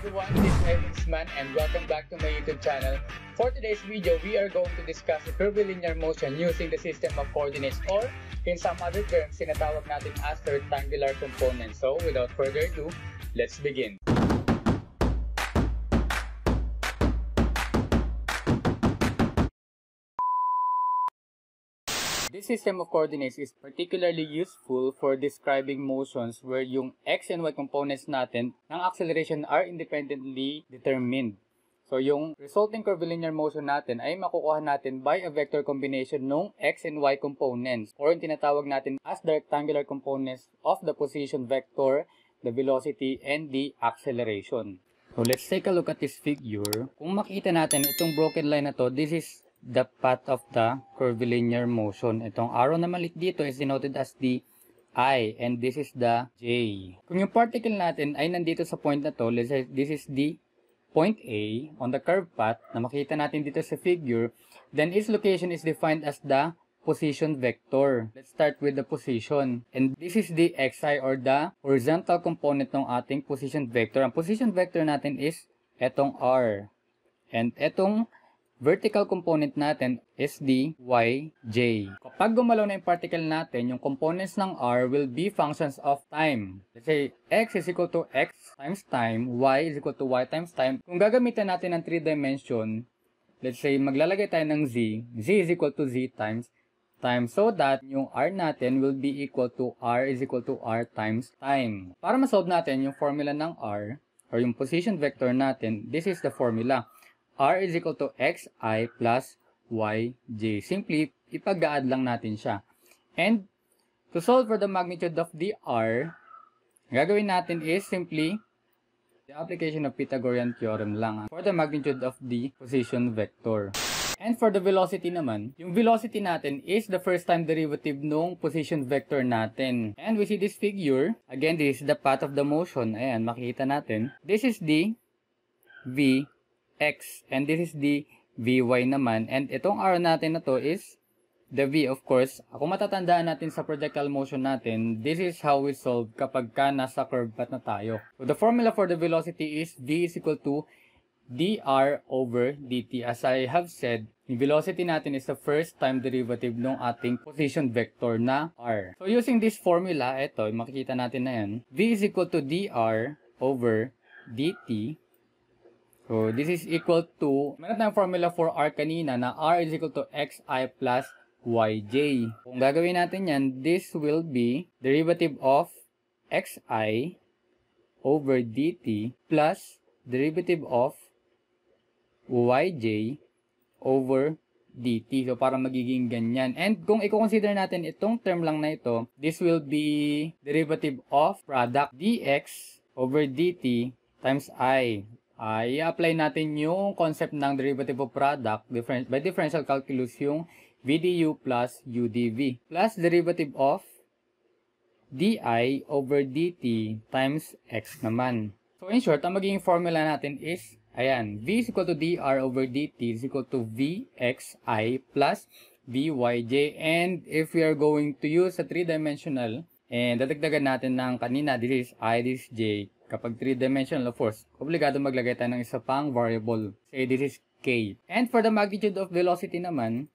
everyone, this is Evinsman and welcome back to my YouTube channel. For today's video, we are going to discuss the curvilinear motion using the system of coordinates, or in some other terms, sinatawag natin as rectangular components. So without further ado, let's begin. This system of coordinates is particularly useful for describing motions where yung x and y components natin ng acceleration are independently determined. So yung resulting curvilinear motion natin ay makukuha natin by a vector combination ng x and y components, or yung tinatawag natin as the rectangular components of the position vector, the velocity, and the acceleration. So let's take a look at this figure. Kung makita natin itong broken line na to, this is the path of the curvilinear motion. Itong arrow na maliit dito is denoted as the I, and this is the J. Kung yung particle natin ay nandito sa point na to, let's say this is the point A on the curved path na makita natin dito sa figure, then its location is defined as the position vector. Let's start with the position. And this is the xi, or the horizontal component ng ating position vector. Ang position vector natin is etong R. And etong vertical component natin is the yj. Kapag gumalaw na yung particle natin, yung components ng R will be functions of time. Let's say, x is equal to x times time, y is equal to y times time. Kung gagamitan natin ng 3 dimension, let's say, maglalagay tayo ng z is equal to z times time, so that yung R natin will be equal to R is equal to R times time. Para ma-solve natin yung formula ng R, or yung position vector natin, this is the formula. R is equal to xi plus yj. Simply, ipag-add lang natin siya. And, to solve for the magnitude of the R, gagawin natin is simply the application of Pythagorean theorem lang for the magnitude of the position vector. And for the velocity naman, yung velocity natin is the first time derivative nung position vector natin. And we see this figure. Again, this is the path of the motion. Ayan, makikita natin. This is the Vx, and this is the Vy naman. And itong arrow natin na to is the V, of course. Kung matatandaan natin sa projectile motion natin, this is how we solve kapag ka nasa curve path na tayo. So the formula for the velocity is V is equal to dr over dt. As I have said, yung velocity natin is the first time derivative ng ating position vector na R. So using this formula, ito, makikita natin na yan. V is equal to dr over dt. So this is equal to, meron tayong formula for R kanina na R is equal to xi plus yj. Kung gagawin natin yan, this will be derivative of xi over dt plus derivative of yj over dt. So, para magiging ganyan. And kung i-consider natin itong term lang na ito, this will be derivative of product dx over dt times I. I-apply natin yung concept ng derivative of product by differential calculus, yung vdu plus udv plus derivative of di over dt times x naman. So in short, ang magiging formula natin is, ayan, v is equal to dr over dt is equal to vxi plus vyj. And if we are going to use a 3-dimensional, and dadagdagan natin ng kanina, this is I, this is j. Kapag 3-dimensional, of course, obligado maglagay tayo ng isa pang variable. Say this is k. And for the magnitude of velocity naman,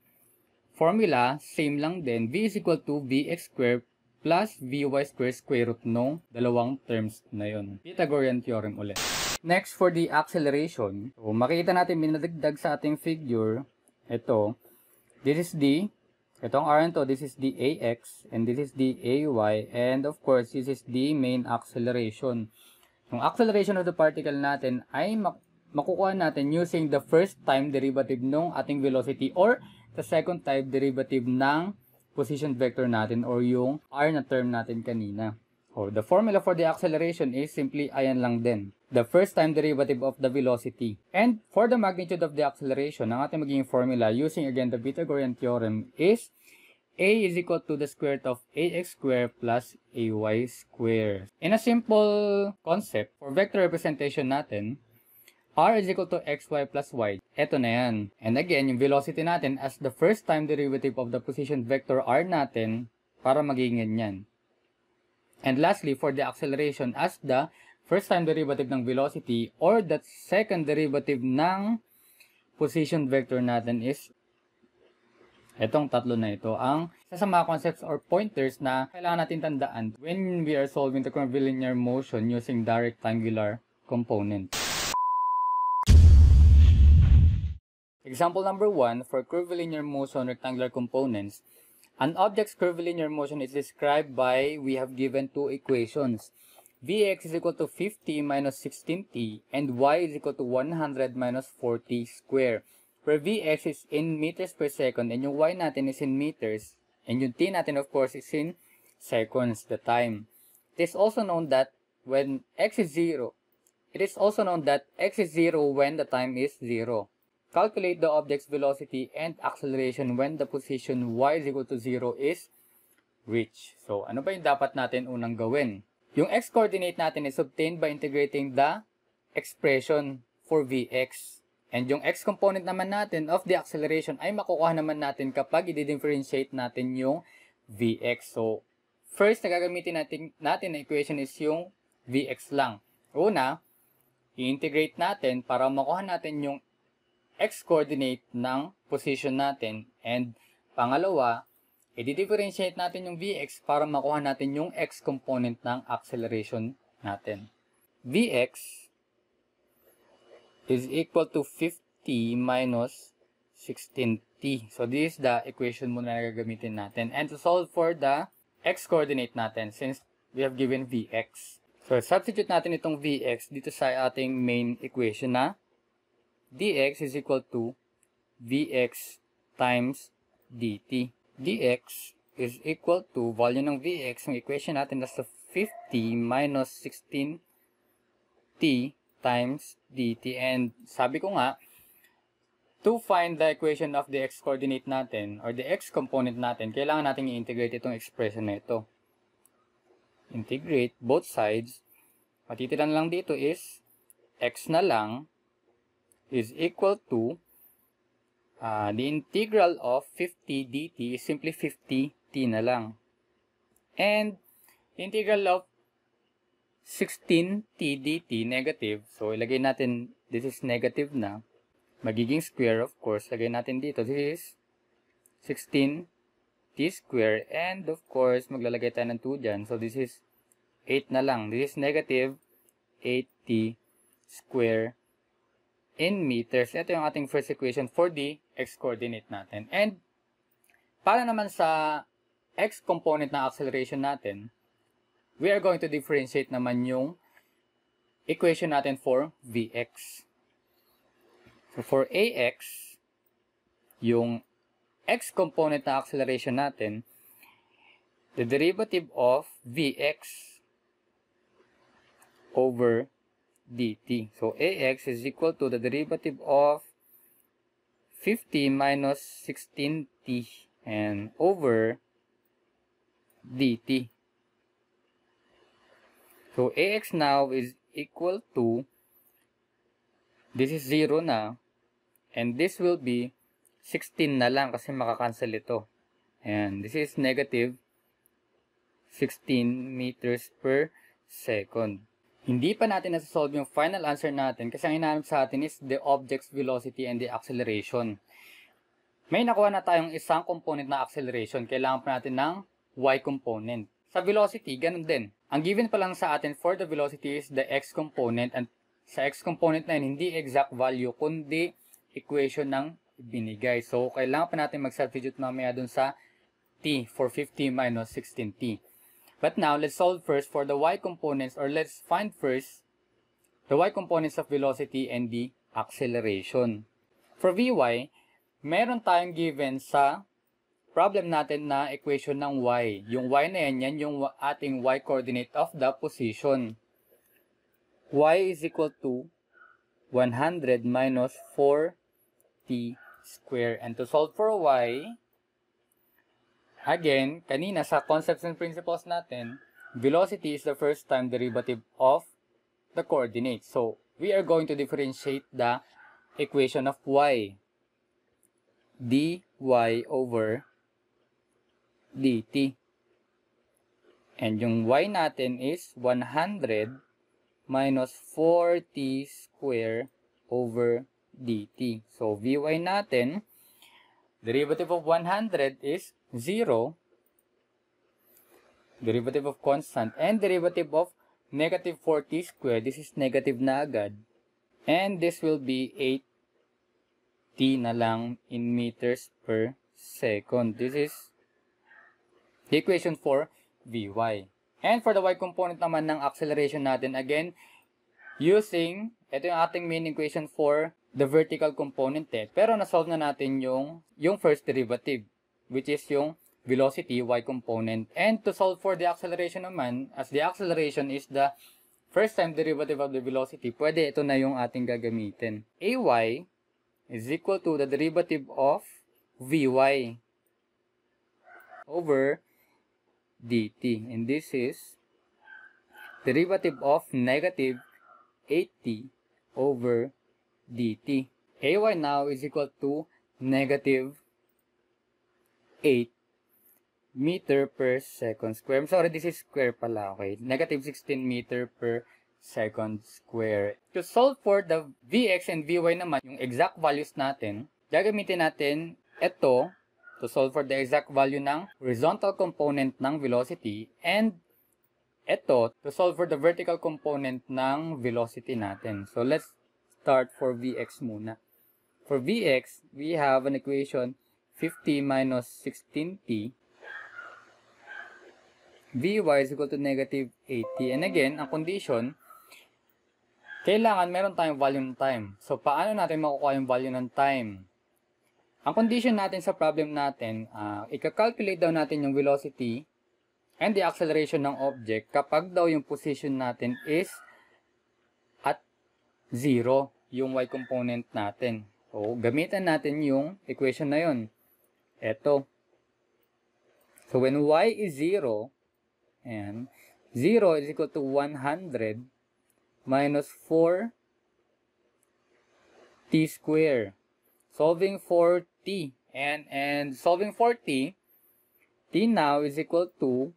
formula, same lang din. V is equal to vx squared plus vy squared square root ng dalawang terms na yun. Pythagorean theorem ulit. Next, for the acceleration. So, makikita natin minadagdag sa ating figure. Ito. This is the, itong R to, this is the ax, and this is the ay, and of course, this is the main acceleration. Yung acceleration of the particle natin ay makukuha natin using the first time derivative ng ating velocity, or the second time derivative ng position vector natin, or yung R na term natin kanina. So, the formula for the acceleration is simply ayan lang din. The first time derivative of the velocity. And for the magnitude of the acceleration, ang ating magiging formula using again the Pythagorean theorem is a is equal to the square root of ax squared plus ay squared. In a simple concept, for vector representation natin, R is equal to xy plus y. Ito na yan. And again, yung velocity natin as the first time derivative of the position vector R natin para magiging ganyan. And lastly, for the acceleration as the first time derivative ng velocity or the second derivative ng position vector natin is etong tatlo na ito. Ang isa sa mga concepts or pointers na kailangan natin tandaan when we are solving the curvilinear motion using the rectangular component. Example number 1, for curvilinear motion rectangular components, an object's curvilinear motion is described by, we have given two equations. Vx is equal to 50 minus 16t and y is equal to 100 minus 40 square. Where Vx is in meters per second and yung y natin is in meters and yung t natin of course is in seconds, the time. It is also known that when x is 0, it is also known that x is 0 when the time is 0. Calculate the object's velocity and acceleration when the position y is equal to 0 is reached. So, ano ba yung dapat natin unang gawin? Yung x-coordinate natin is obtained by integrating the expression for Vx. And yung x-component naman natin of the acceleration ay makukuha naman natin kapag i-differentiate natin yung Vx. So, first na gagamitin natin na equation is yung Vx lang. Una, i-integrate natin para makuha natin yung x-coordinate ng position natin. And pangalawa, i-differentiate natin yung Vx para makuha natin yung x-component ng acceleration natin. Vx is equal to 50 minus 16t. So, this is the equation muna na gagamitin natin. And to solve for the x-coordinate natin, since we have given Vx. So, substitute natin itong Vx dito sa ating main equation na dx is equal to Vx times dt. Dx is equal to, value ng Vx, yung equation natin nasa 50 minus 16t times dt. And sabi ko nga, to find the equation of the x-coordinate natin, or the x-component natin, kailangan natin i-integrate itong expression na ito. Integrate both sides. Matitiran lang dito is x na lang is equal to the integral of 50 dt is simply 50t na lang. And the integral of 16t dt negative. So, ilagay natin, this is negative na. Magiging square, of course. Lagay natin dito. This is 16t square. And, of course, maglalagay tayo ng 2 dyan. So, this is 8 na lang. This is negative 8t square in meters. Ito yung ating first equation for the x-coordinate natin. And, para naman sa x-component na acceleration natin, we are going to differentiate naman yung equation natin for Vx. So, for Ax, yung x-component na acceleration natin, the derivative of Vx over dt. So, Ax is equal to the derivative of 50 minus 16t and over dt. So, Ax now is equal to, this is 0 na, and this will be 16 na lang kasi makakancel ito. And this is negative 16 meters per second. Hindi pa natin nasa-solve yung final answer natin kasi ang hinahanap sa atin is the object's velocity and the acceleration. May nakuha na tayong isang component na acceleration. Kailangan pa natin ng y component. Sa velocity, ganun din. Ang given pa lang sa atin for the velocity is the x component, and sa x component na yun, hindi exact value kundi equation ng binigay. So, kailangan pa natin mag-substitute mamaya dun sa t for 50 minus 16t. But now, let's solve first for the y components, or let's find first the y components of velocity and the acceleration. For Vy, meron tayong given sa problem natin na equation ng y. Yung y na yan yung ating y coordinate of the position. Y is equal to 100 minus 4t square. And to solve for y, again, kanina sa concepts and principles natin, velocity is the first time derivative of the coordinates. So, we are going to differentiate the equation of y. dy over dt. And yung y natin is 100 minus 4t square over dt. So, Vy natin, derivative of 100 is 0. Derivative of constant. And derivative of negative 4t squared, this is negative na agad. And this will be 8t na lang in meters per second. This is the equation for Vy. And for the y component naman ng acceleration natin, again, using, ito yung ating main equation for the vertical component pero nasolve na natin yung first derivative, which is yung velocity y component. And to solve for the acceleration naman, as the acceleration is the first time derivative of the velocity, pwede ito na yung ating gagamitin. Ay is equal to the derivative of Vy over dt. And this is derivative of negative 8t over dt. Ay now is equal to negative 8 meter per second square. I'm sorry, this is square pala, okay? Negative 16 meter per second square. To solve for the Vx and Vy naman, yung exact values natin, gagamitin natin ito to solve for the exact value ng horizontal component ng velocity and ito to solve for the vertical component ng velocity natin. So, let's start for Vx muna. For Vx, we have an equation 50 minus 16t. Vy is equal to negative 80. And again, ang condition, kailangan meron tayong value ng time. So, paano natin makukuha yung value ng time? Ang condition natin sa problem natin, ika-calculate daw natin yung velocity and the acceleration ng object kapag daw yung position natin is at 0, yung y component natin. So, gamitan natin yung equation na yun. Eto. So, when y is 0, and 0 is equal to 100 minus 4t square. Solving for t. And solving for t now is equal to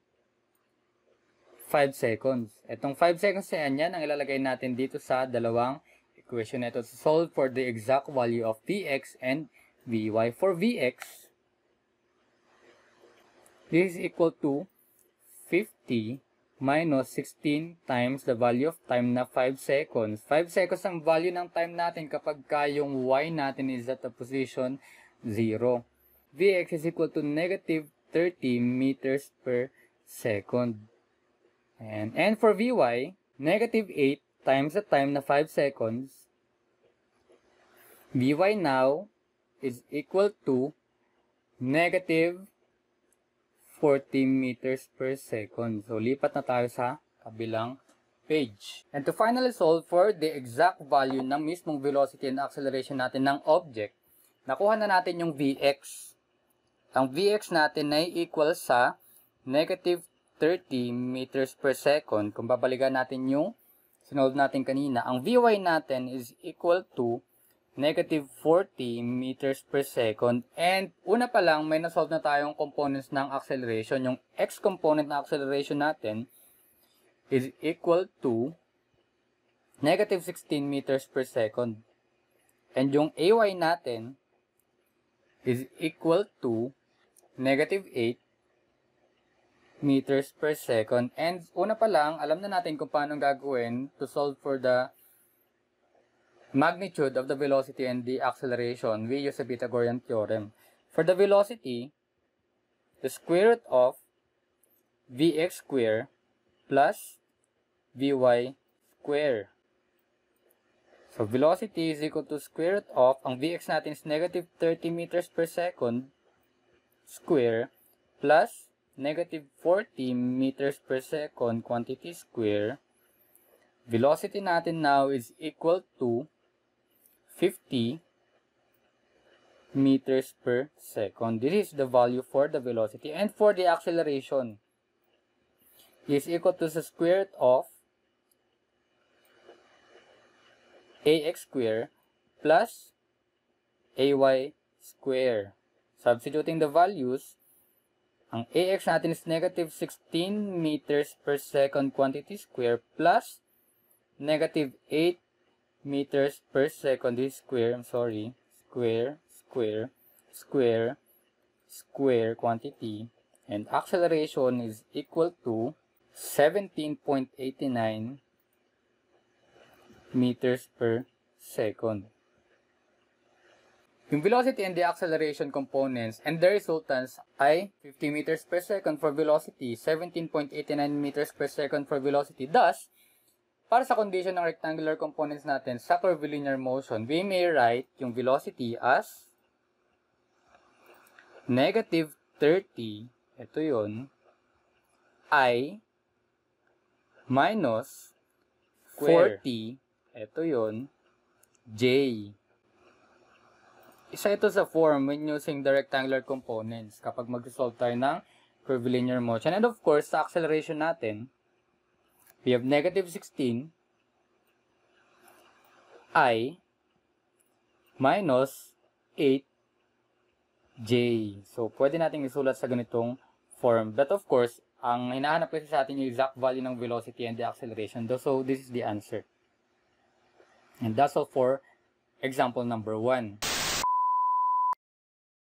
5 seconds. Itong 5 seconds na yan ang ilalagay natin dito sa dalawang equation na ito to solve for the exact value of Vx and Vy. For Vx, this is equal to 50 minus 16 times the value of time na 5 seconds. 5 seconds ang value ng time natin kapag yung y natin is at the position 0. Vx is equal to negative 30 meters per second. And for Vy, negative 8 times the time na 5 seconds. Vy now is equal to negative 40 meters per second. So, lipat na tayo sa kabilang page. And to finally solve for the exact value ng mismong velocity and acceleration natin ng object, nakuha na natin yung Vx. Ang Vx natin ay equal sa negative 30 meters per second. Kung babalikan natin yung sinolve natin kanina, ang Vy natin is equal to negative 40 meters per second. And una pa lang, may nasolve na tayong components ng acceleration. Yung x component ng acceleration natin is equal to negative 16 meters per second. And yung ay natin is equal to negative 8 meters per second. And una pa lang, alam na natin kung paano gagawin to solve for the magnitude of the velocity and the acceleration. We use the Pythagorean theorem. For the velocity, the square root of Vx square plus Vy square. So, velocity is equal to square root of, ang Vx natin is negative 30 meters per second square plus negative 40 meters per second quantity square. Velocity natin now is equal to 50 meters per second. This is the value for the velocity. And for the acceleration, is equal to the square root of ax square plus ay square. Substituting the values, ang ax natin is negative 16 meters per second quantity square plus negative 8 meters per second is square, square quantity, and acceleration is equal to 17.89 meters per second. Yung velocity and the acceleration components and the resultants ay 50 meters per second for velocity, 17.89 meters per second for velocity. Thus, para sa condition ng rectangular components natin sa curvilinear motion, we may write yung velocity as negative 30, ito yun, I minus 40, ito yun, J. Isa ito sa form when using the rectangular components kapag mag-resolve tayo ng curvilinear motion. And of course, sa acceleration natin, we have negative 16 I minus 8 J. So, pwede natin isulat sa ganitong form. But of course, ang hinahanap kasi sa atin yung exact value ng velocity and the acceleration. So, this is the answer. And that's all for example number 1.